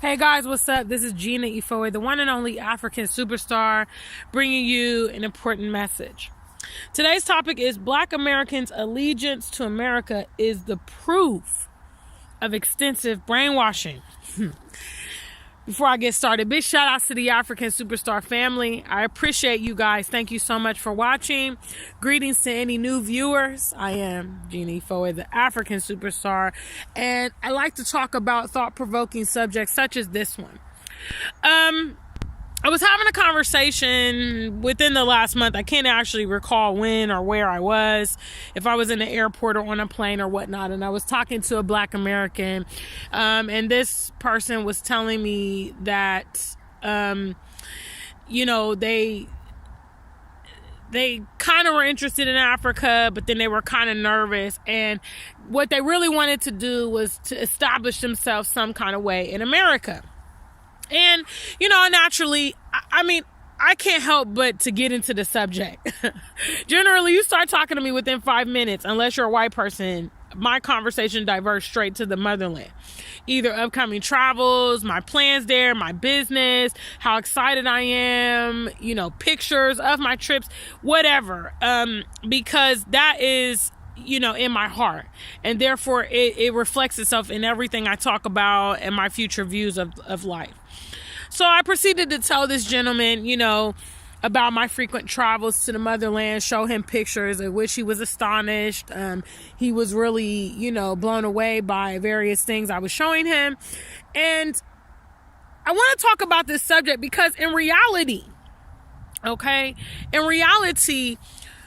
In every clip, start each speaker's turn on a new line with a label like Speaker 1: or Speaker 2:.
Speaker 1: Hey guys, what's up? This is Gina Ifoe, the one and only African superstar, bringing you an important message. Today's topic is Black Americans' allegiance to America is the proof of extensive brainwashing. Before I get started, big shout outs to the African Superstar family. I appreciate you guys. Thank you so much for watching. Greetings to any new viewers. I am Gina Ifoe, the African Superstar, and I like to talk about thought-provoking subjects such as this one. I was having a conversation within the last month. I can't actually recall when or where I was, if I was in the airport or on a plane or whatnot. And I was talking to a Black American, and this person was telling me that, they kind of were interested in Africa, but then they were kind of nervous. And what they really wanted to do was to establish themselves some kind of way in America. And, naturally, I can't help but to get into the subject. Generally, you start talking to me within 5 minutes, unless you're a white person, my conversation diverts straight to the motherland. Either upcoming travels, my plans there, my business, how excited I am, pictures of my trips, whatever. Because that is in my heart, and therefore it reflects itself in everything I talk about and my future views of life. So I proceeded to tell this gentleman, about my frequent travels to the motherland, show him pictures of which he was astonished. He was really, blown away by various things I was showing him. And I want to talk about this subject because in reality,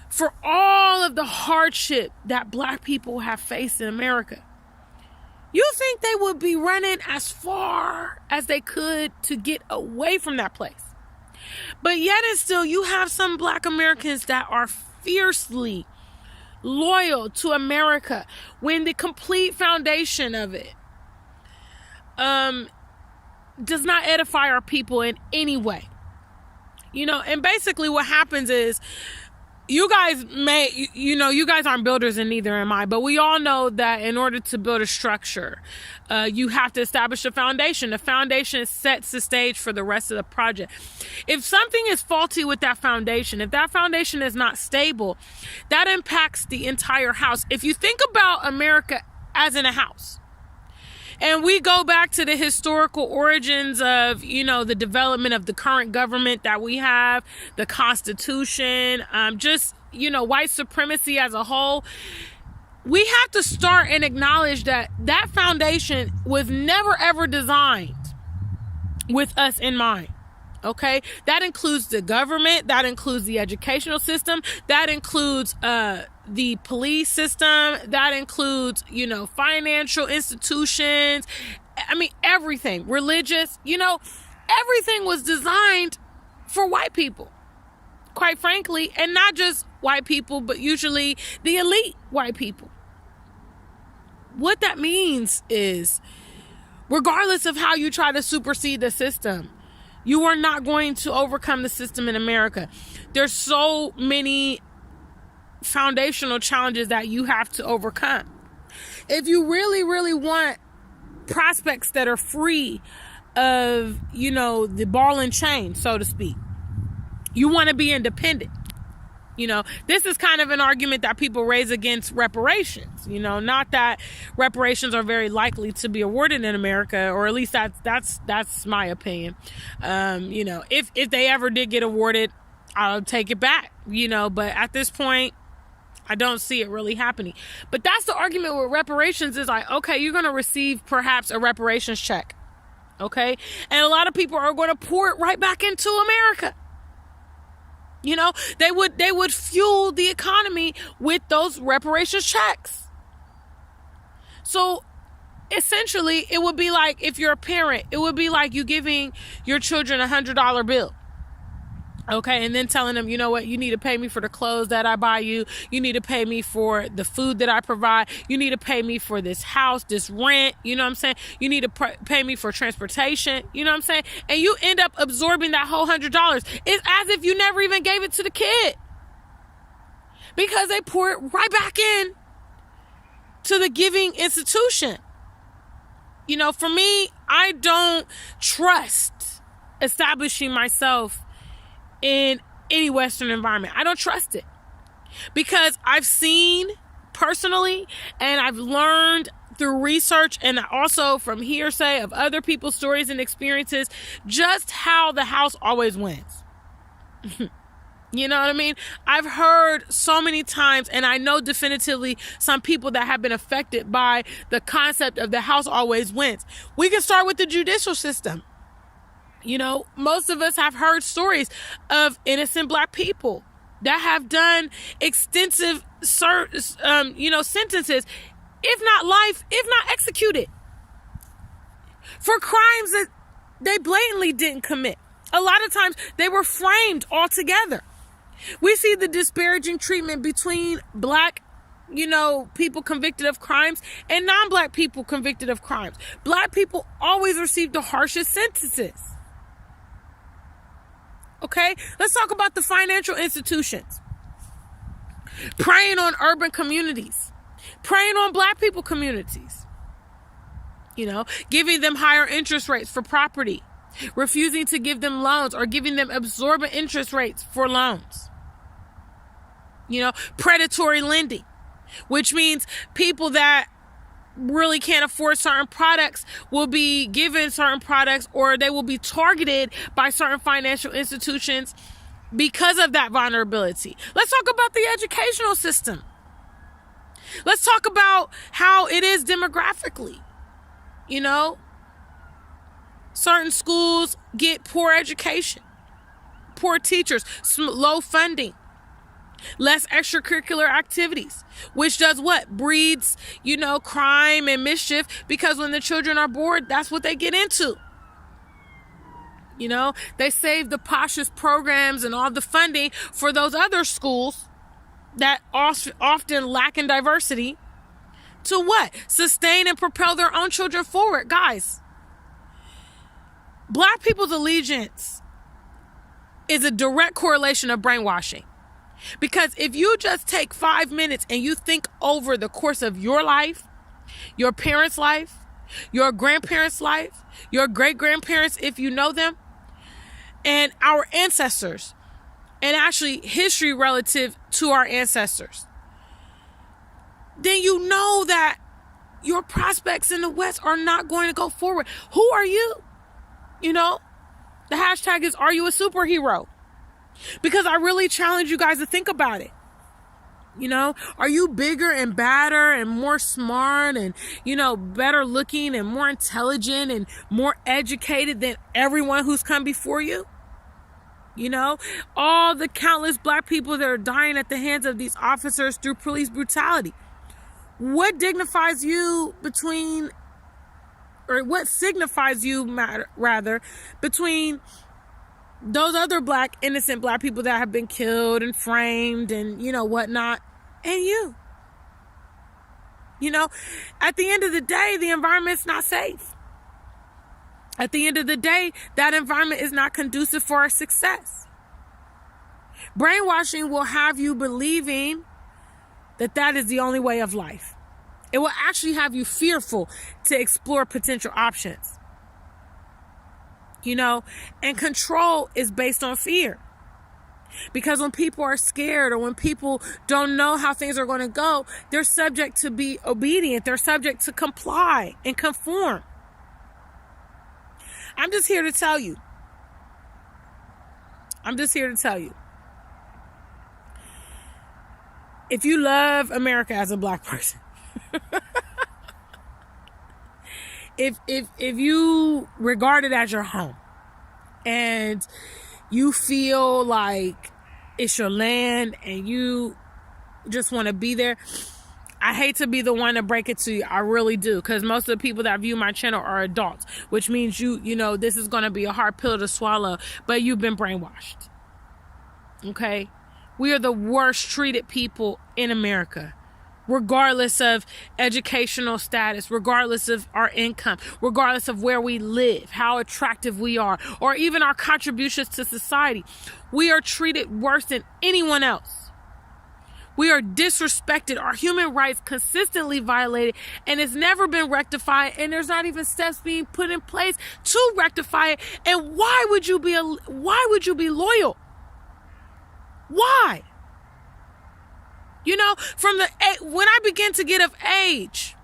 Speaker 1: for all of the hardship that Black people have faced in America, you think they would be running as far as they could to get away from that place. But yet and still, you have some Black Americans that are fiercely loyal to America when the complete foundation of it does not edify our people in any way. And basically what happens is, you guys you guys aren't builders and neither am I, but we all know that in order to build a structure, you have to establish a foundation. The foundation sets the stage for the rest of the project. If something is faulty with that foundation, if that foundation is not stable, that impacts the entire house. If you think about America as in a house, and we go back to the historical origins of, the development of the current government that we have, the Constitution, white supremacy as a whole. We have to start and acknowledge that foundation was never, ever designed with us in mind. Okay? That includes the government. That includes the educational system. That includes, the police system, that includes, financial institutions. Everything, religious, everything was designed for white people, quite frankly, and not just white people, but usually the elite white people. What that means is, regardless of how you try to supersede the system, you are not going to overcome the system in America. There's so many foundational challenges that you have to overcome. If you really, really want prospects that are free of, the ball and chain, so to speak, you want to be independent. This is kind of an argument that people raise against reparations. Not that reparations are very likely to be awarded in America, or at least that's my opinion. If they ever did get awarded, I'll take it back. But at this point, I don't see it really happening. But that's the argument with reparations is like, okay, you're going to receive perhaps a reparations check. Okay. And a lot of people are going to pour it right back into America. They would fuel the economy with those reparations checks. So essentially it would be like, if you're a parent, it would be like you giving your children $100 bill. Okay, and then telling them, you know what, you need to pay me for the clothes that I buy you. You need to pay me for the food that I provide. You need to pay me for this house, this rent. You know what I'm saying? You need to pay me for transportation. You know what I'm saying? And you end up absorbing that whole $100. It's as if you never even gave it to the kid, because they pour it right back in to the giving institution. For me, I don't trust establishing myself in any Western environment. I don't trust it because I've seen personally, and I've learned through research and also from hearsay of other people's stories and experiences, just how the house always wins. You know what I mean? I've heard so many times, and I know definitively some people that have been affected by the concept of the house always wins. We can start with the judicial system. Most of us have heard stories of innocent Black people that have done extensive, sentences, if not life, if not executed, for crimes that they blatantly didn't commit. A lot of times they were framed altogether. We see the disparaging treatment between Black, people convicted of crimes and non-Black people convicted of crimes. Black people always receive the harshest sentences. Okay, let's talk about the financial institutions. Preying on urban communities. Preying on Black people communities. Giving them higher interest rates for property. Refusing to give them loans or giving them absorbent interest rates for loans. Predatory lending, which means people that really can't afford certain products will be given certain products, or they will be targeted by certain financial institutions because of that vulnerability. Let's talk about the educational system. Let's talk about how it is demographically. Certain schools get poor education, poor teachers, low funding, less extracurricular activities, which does what? Breeds, crime and mischief, because when the children are bored, that's what they get into. They save the poshest programs and all the funding for those other schools that often lack in diversity to what? Sustain and propel their own children forward. Guys, Black people's allegiance is a direct correlation of brainwashing. Because if you just take 5 minutes and you think over the course of your life, your parents' life, your grandparents' life, your great-grandparents, if you know them, and our ancestors, and actually history relative to our ancestors, then you know that your prospects in the West are not going to go forward. Who are you? The hashtag is, are you a superhero? Because I really challenge you guys to think about it. Are you bigger and badder and more smart and, better looking and more intelligent and more educated than everyone who's come before you? All the countless Black people that are dying at the hands of these officers through police brutality. What signifies you between those other innocent Black people that have been killed and framed and, whatnot, and you? At the end of the day, the environment's not safe. At the end of the day, that environment is not conducive for our success. Brainwashing will have you believing that is the only way of life. It will actually have you fearful to explore potential options. And control is based on fear. Because when people are scared or when people don't know how things are going to go, they're subject to be obedient. They're subject to comply and conform. I'm just here to tell you. If you love America as a Black person, if you regard it as your home and you feel like it's your land and you just want to be there, I hate to be the one to break it to you. I really do. Because most of the people that view my channel are adults, which means this is going to be a hard pill to swallow, but you've been brainwashed. Okay? We are the worst treated people in America. Regardless of educational status, regardless of our income, regardless of where we live, how attractive we are, or even our contributions to society, we are treated worse than anyone else. We are disrespected. Our human rights consistently violated, and it's never been rectified, and there's not even steps being put in place to rectify it. And why would you be loyal? Why? You know, when I began to get of age,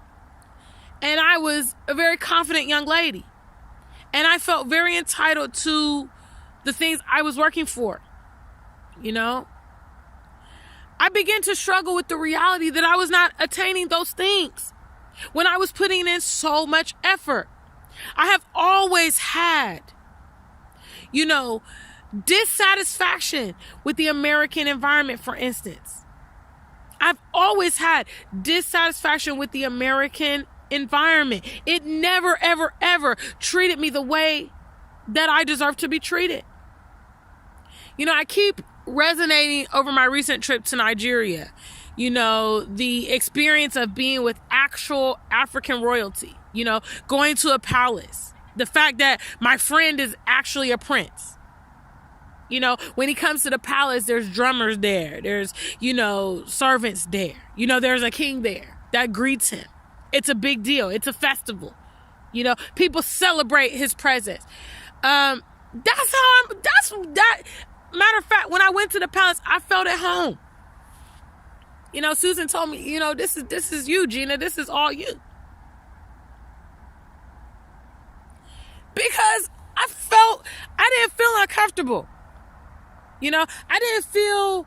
Speaker 1: and I was a very confident young lady, and I felt very entitled to the things I was working for, you know, I began to struggle with the reality that I was not attaining those things when I was putting in so much effort. I have always had, you know, dissatisfaction with the American environment, for instance. I've always had dissatisfaction with the American environment. It never, ever, ever treated me the way that I deserve to be treated. You know, I keep resonating over my recent trip to Nigeria, you know, the experience of being with actual African royalty, you know, going to a palace, the fact that my friend is actually a prince. You know, when he comes to the palace, there's drummers there. There's, you know, servants there. You know, there's a king there that greets him. It's a big deal. It's a festival. You know, people celebrate his presence. Matter of fact, when I went to the palace, I felt at home. You know, Susan told me, you know, this is you, Gina. This is all you. Because I didn't feel uncomfortable. You know, I didn't feel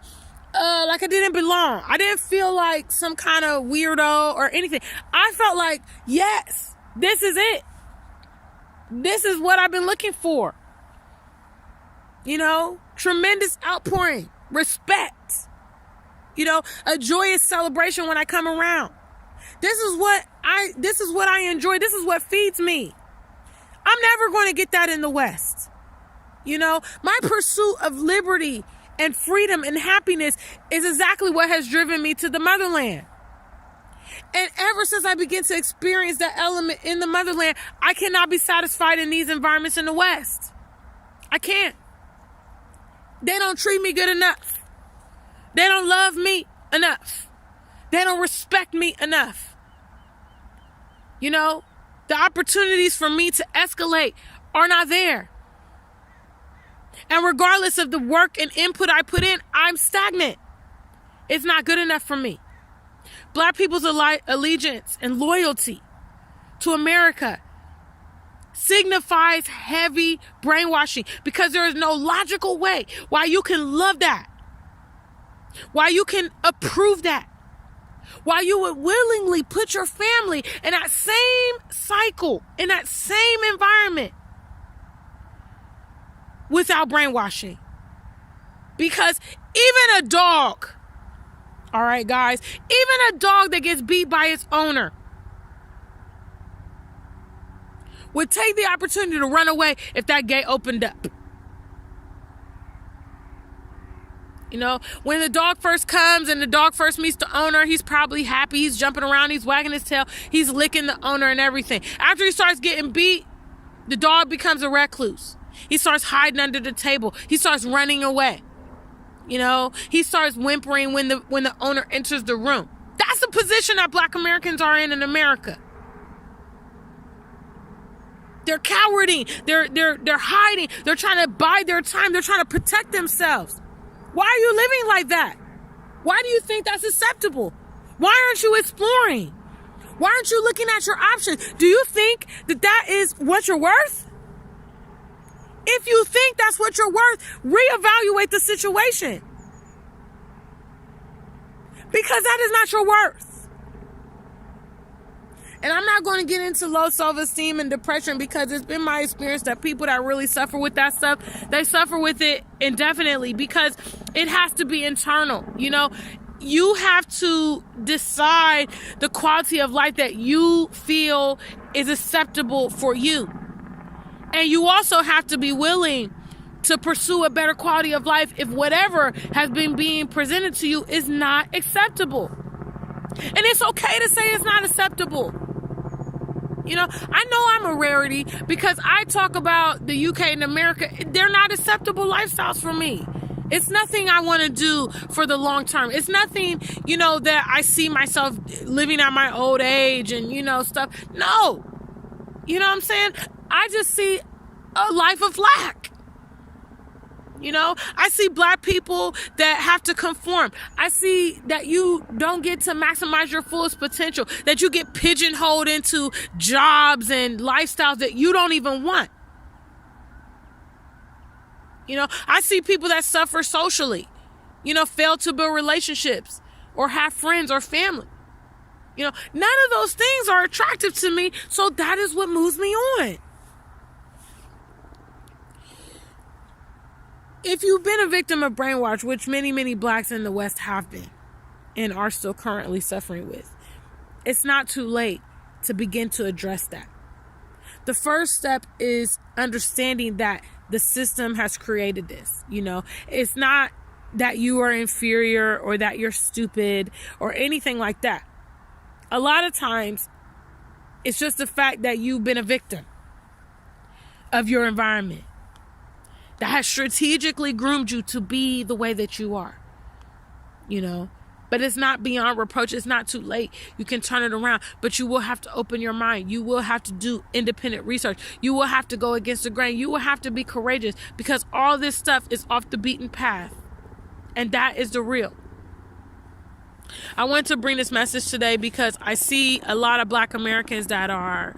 Speaker 1: like I didn't belong. I didn't feel like some kind of weirdo or anything. I felt like, yes, this is it. This is what I've been looking for. You know, tremendous outpouring, respect, you know, a joyous celebration when I come around. This is what I enjoy. This is what feeds me. I'm never going to get that in the West. You know, my pursuit of liberty and freedom and happiness is exactly what has driven me to the motherland. And ever since I began to experience that element in the motherland, I cannot be satisfied in these environments in the West. I can't. They don't treat me good enough. They don't love me enough. They don't respect me enough. You know, the opportunities for me to escalate are not there. And regardless of the work and input I put in, I'm stagnant. It's not good enough for me. Black people's allegiance and loyalty to America signifies heavy brainwashing, because there is no logical way why you can love that, why you can approve that, why you would willingly put your family in that same cycle, in that same environment, without brainwashing. Because even a dog, all right, guys, even a dog that gets beat by its owner would take the opportunity to run away if that gate opened up. You know, when the dog first comes and the dog first meets the owner, he's probably happy. He's jumping around. He's wagging his tail. He's licking the owner and everything. After he starts getting beat, the dog becomes a recluse. He starts hiding under the table. He starts running away. You know, he starts whimpering when the owner enters the room. That's the position that Black Americans are in America. They're cowarding. They're hiding. They're trying to bide their time. They're trying to protect themselves. Why are you living like that? Why do you think that's acceptable? Why aren't you exploring? Why aren't you looking at your options? Do you think that is what you're worth? If you think that's what you're worth, reevaluate the situation. Because that is not your worth. And I'm not going to get into low self-esteem and depression, because it's been my experience that people that really suffer with that stuff, they suffer with it indefinitely, because it has to be internal. You know, you have to decide the quality of life that you feel is acceptable for you. And you also have to be willing to pursue a better quality of life if whatever has been being presented to you is not acceptable. And it's okay to say it's not acceptable. You know, I know I'm a rarity because I talk about the UK and America. They're not acceptable lifestyles for me. It's nothing I want to do for the long term. It's nothing, that I see myself living at my old age and, stuff. No. You know what I'm saying? I just see a life of lack. I see black people that have to conform. I see that you don't get to maximize your fullest potential, that you get pigeonholed into jobs and lifestyles that you don't even want. I see people that suffer socially, fail to build relationships or have friends or family. None of those things are attractive to me, so that is what moves me on. If you've been a victim of brainwash, which many, many blacks in the West have been and are still currently suffering with, it's not too late to begin to address that. The first step is understanding that the system has created this. It's not that you are inferior or that you're stupid or anything like that. A lot of times, it's just the fact that you've been a victim of your environment that has strategically groomed you to be the way that you are, But it's not beyond reproach. It's not too late. You can turn it around, but you will have to open your mind. You will have to do independent research. You will have to go against the grain. You will have to be courageous because all this stuff is off the beaten path. And that is the real. I want to bring this message today because I see a lot of Black Americans that are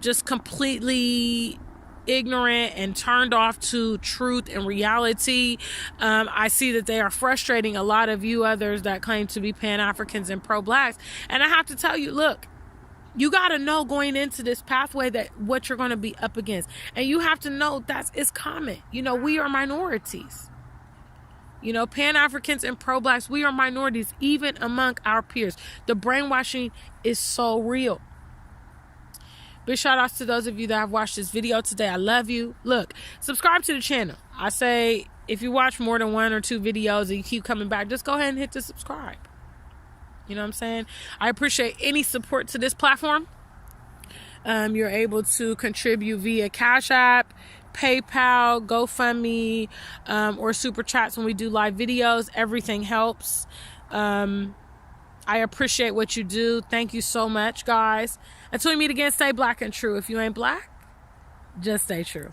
Speaker 1: just completely ignorant and turned off to truth and reality. I see that they are frustrating a lot of you others that claim to be Pan-Africans and pro-blacks. And I have to tell you, look, you got to know going into this pathway that what you're going to be up against. And you have to know that it's common. We are minorities. Pan-Africans and pro-blacks, we are minorities even among our peers. The brainwashing is so real. Big shout outs to those of you that have watched this video today. I love you. Look, subscribe to the channel. I say if you watch more than 1 or 2 videos and you keep coming back, just go ahead and hit the subscribe. You know what I'm saying? I appreciate any support to this platform. You're able to contribute via Cash App, PayPal, GoFundMe, or Super Chats when we do live videos. Everything helps. I appreciate what you do. Thank you so much, guys. Until we meet again, stay black and true. If you ain't black, just stay true.